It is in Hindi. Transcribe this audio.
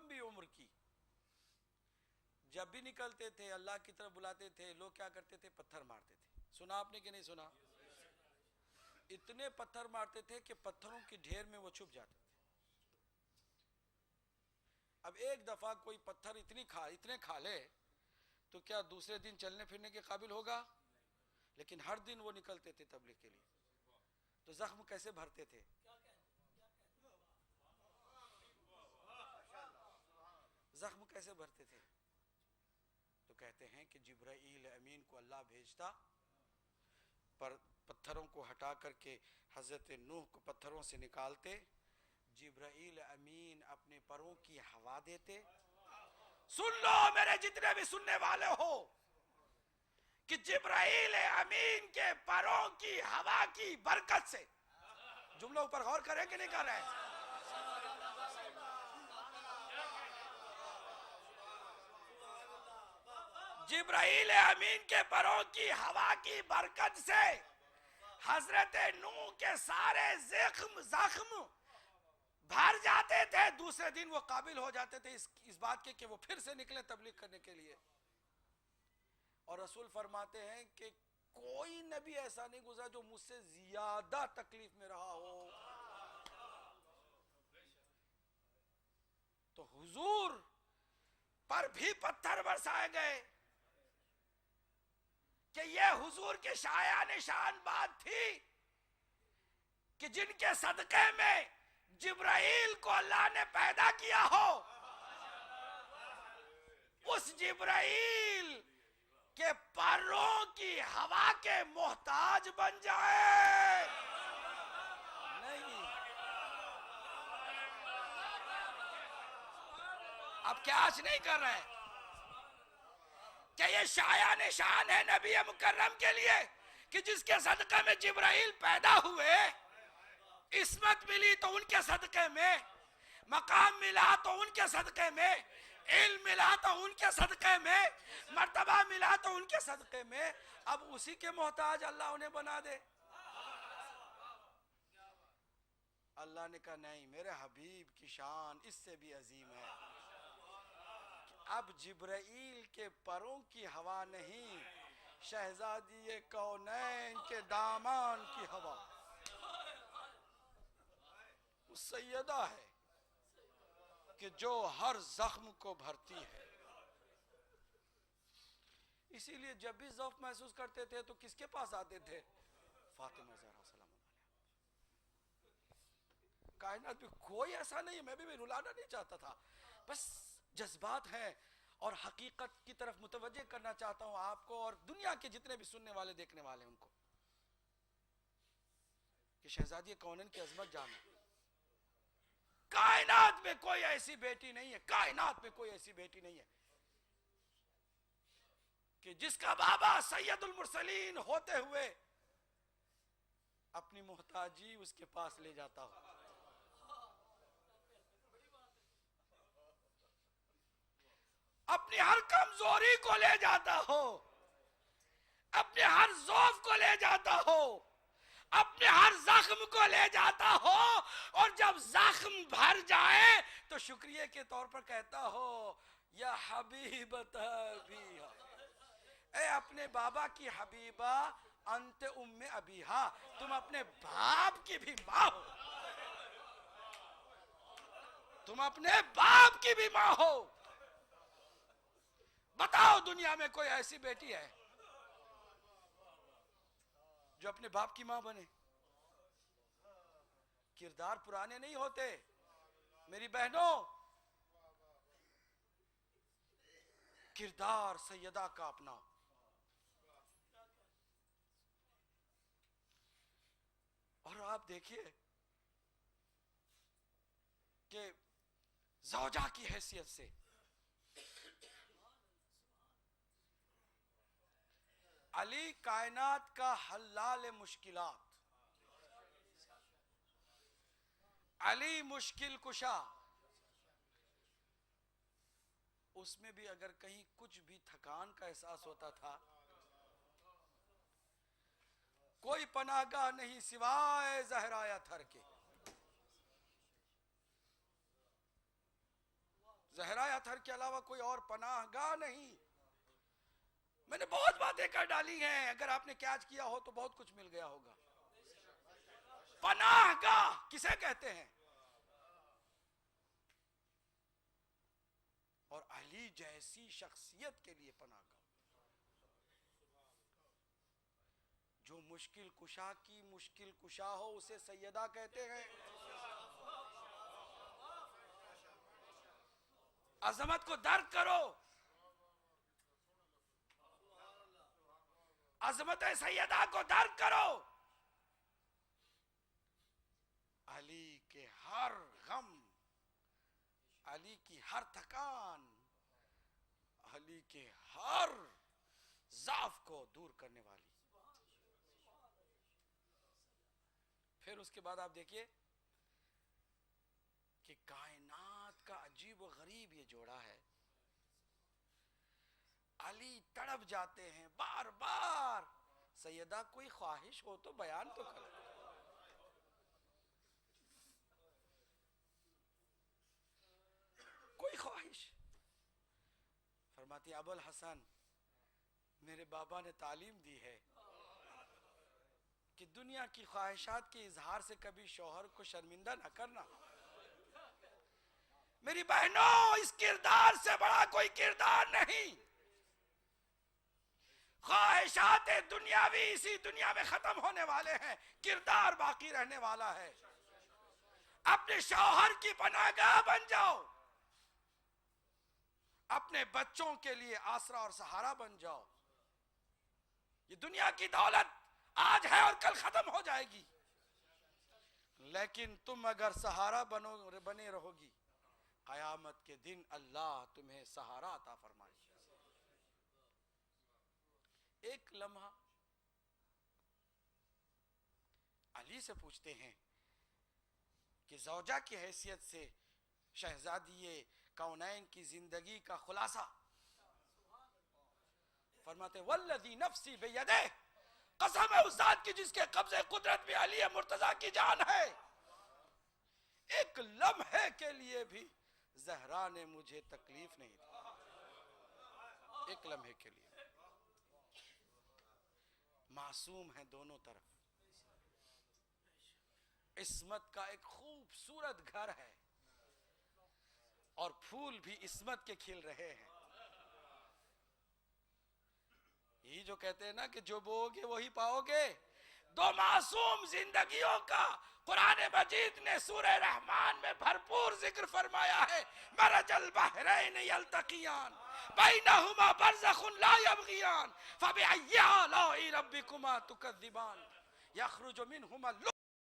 लंबी उम्र की। जब भी निकलते थे अल्लाह की तरफ बुलाते थे, लोग क्या करते थे? पत्थर मारते थे। सुना आपने कि नहीं सुना? इतने पत्थर मारते थे कि पत्थरों की ढेर में वो छुप जाते थे। अब एक दफा कोई पत्थर इतने खा ले तो क्या दूसरे दिन चलने फिरने के काबिल होगा? लेकिन हर दिन वो निकलते थे तबलीग के लिए। तो जख्म कैसे भरते थे? जख्म कैसे भरते थे? तो कहते हैं कि जिब्राईल अमीन को अल्लाह भेजता, पर पत्थरों को हटा करके हजरत नूह को पत्थरों से निकालते, जिब्राईल अमीन अपने परों की हवा देते। सुन लो मेरे जितने भी सुनने वाले हो कि जिब्राईल अमीन के परों की हवा की बरकत से, जुमलों पर गौर करें कि नहीं कर रहे? जिब्राईल अमीन के परों की हवा की बरकत से हजरत नूह के सारे जख्म भर जाते थे। दूसरे दिन वो काबिल हो जाते थे इस बात के कि वो फिर से निकले तबलीग करने के लिए। और रसूल फरमाते हैं कि कोई नबी ऐसा नहीं गुजरा जो मुझसे ज्यादा तकलीफ में रहा हो। तो हुजूर पर भी पत्थर बरसाए गए कि ये हुजूर की शाया निशान बात थी कि जिनके सदके में जिब्राईल को अल्लाह ने पैदा किया हो, उस जिब्राईल के परों की हवा के मोहताज बन जाए। नहीं, अब क्या आज नहीं कर रहे हैं? क्या ये शाया निशान है नबी मुकर्रम के लिए कि जिसके सदक़े में जिब्राईल पैदा हुए, इस्मत मिली तो उनके सदक़े में, मकाम मिला तो उनके सदक़े में, इल्म मिला तो उनके सदक़े में, मर्तबा मिला तो उनके सदक़े में, अब उसी के मोहताज अल्लाह उन्हें बना दे। अल्लाह ने कहा नहीं, मेरे हबीब की शान इससे भी अजीम है। अब जिब्राईल के परों की हवा नहीं, शहजादी कौनैन के दामन की हवा सैयदा है कि जो हर जख्म को भरती है। इसीलिए जब भी ज़ौक़ महसूस करते थे तो किसके पास आते थे? फातिमा ज़हरा सलाम अलैहा। कायनात में कोई ऐसा नहीं है, मैं भी रुलाना नहीं चाहता था, बस जज्बात हैं और हकीकत की तरफ मुतवज्जे करना चाहता हूं आपको और दुनिया के जितने भी सुनने वाले देखने वाले उनको कि शहजादी कौनैन की अजमत जानो। कायनात में कोई ऐसी बेटी नहीं है, कायनात में कोई ऐसी बेटी नहीं है कि जिसका बाबा सैयदुल मुरसलीन होते हुए अपनी मोहताजी उसके पास ले जाता हो। अपनी हर कमजोरी को ले जाता हो, अपने हर ज़ौफ़ को ले जाता हो, अपने हर जख्म को ले जाता हो, और जब जख्म भर जाए तो शुक्रिया के तौर पर कहता हो या हबीबत अबीहा, ए अपने बाबा की हबीबा, अंत उम्मे अबीहा, तुम अपने बाप की भी माँ हो, तुम अपने बाप की भी माँ हो। बताओ दुनिया में कोई ऐसी बेटी है जो अपने बाप की मां बने? किरदार पुराने नहीं होते मेरी बहनों, किरदार सैयदा का अपना। और आप देखिए कि ज़ौजा की हैसियत से अली कायनात का हल्लाल मुश्किलात, अली मुश्किल कुशा, उसमें भी अगर कहीं कुछ भी थकान का एहसास होता था, कोई पनाहगाह नहीं सिवाय ज़हराया थर के। ज़हरा अतहर के अलावा कोई और पनाहगाह नहीं। मैंने बहुत बातें कर डाली हैं, अगर आपने कैच किया हो तो बहुत कुछ मिल गया होगा। पनाहगाह किसे कहते हैं? और अली जैसी शख्सियत के लिए पनाहगाह, जो मुश्किल कुशा की मुश्किल कुशा हो उसे सैयदा कहते हैं। अजमत को दर्द करो, अजमत सैयदा को दर्द करो। अली के हर गम, अली की हर थकान, अली के हर ज़ाफ को दूर करने वाली। फिर उसके बाद आप देखिए कि कायनात का अजीब व गरीब ये जोड़ा है। अली तड़प जाते हैं बार बार, सैयदा कोई ख्वाहिश हो तो बयान तो करो। कोई ख्वाहिश। फरमाती अबुल हसन, मेरे बाबा ने तालीम दी है कि दुनिया की ख्वाहिशात के इजहार से कभी शौहर को शर्मिंदा न करना। मेरी बहनों, इस किरदार से बड़ा कोई किरदार नहीं। ख्वाहिशात दुनियावी इसी दुनिया में खत्म होने वाले हैं, किरदार बाकी रहने वाला है। अपने शौहर की पनाहगाह बन जाओ, अपने बच्चों के लिए आसरा और सहारा बन जाओ। ये दुनिया की दौलत आज है और कल खत्म हो जाएगी, लेकिन तुम अगर सहारा बने रहोगी, कयामत के दिन अल्लाह तुम्हें सहारा अता फरमाएगा। एक लम्हा अली से पूछते हैं कि ज़ौजा की हैसियत से शहजादी कौनैन की जिंदगी का खुलासा। फरमाते वल्लज़ी नफ्सी बियदिह, कसम है उस ज़ात की जिसके कब्ज़े कुदरत में अली मुर्तज़ा की जान है। एक लम्हे के लिए भी ज़हरा ने मुझे तकलीफ नहीं दी, एक लम्हे के लिए। मासूम है दोनों तरफ, इस्मत का एक खूबसूरत घर है और फूल भी इस्मत के खिल रहे हैं। यही जो कहते हैं ना कि जो बोओगे वही पाओगे। दो मासूम जिंदगियों का कुरान मजीद ने सूरह रहमान में भरपूर जिक्र फरमाया है। मरजल बहरैन यल्तक़ियान बैनहुमा बरज़ख़ुन ला यबग़ियान फबिअय्यि आलाइ रब्बिकुमा तुकज़्ज़िबान यख़रुजु मिनहुमा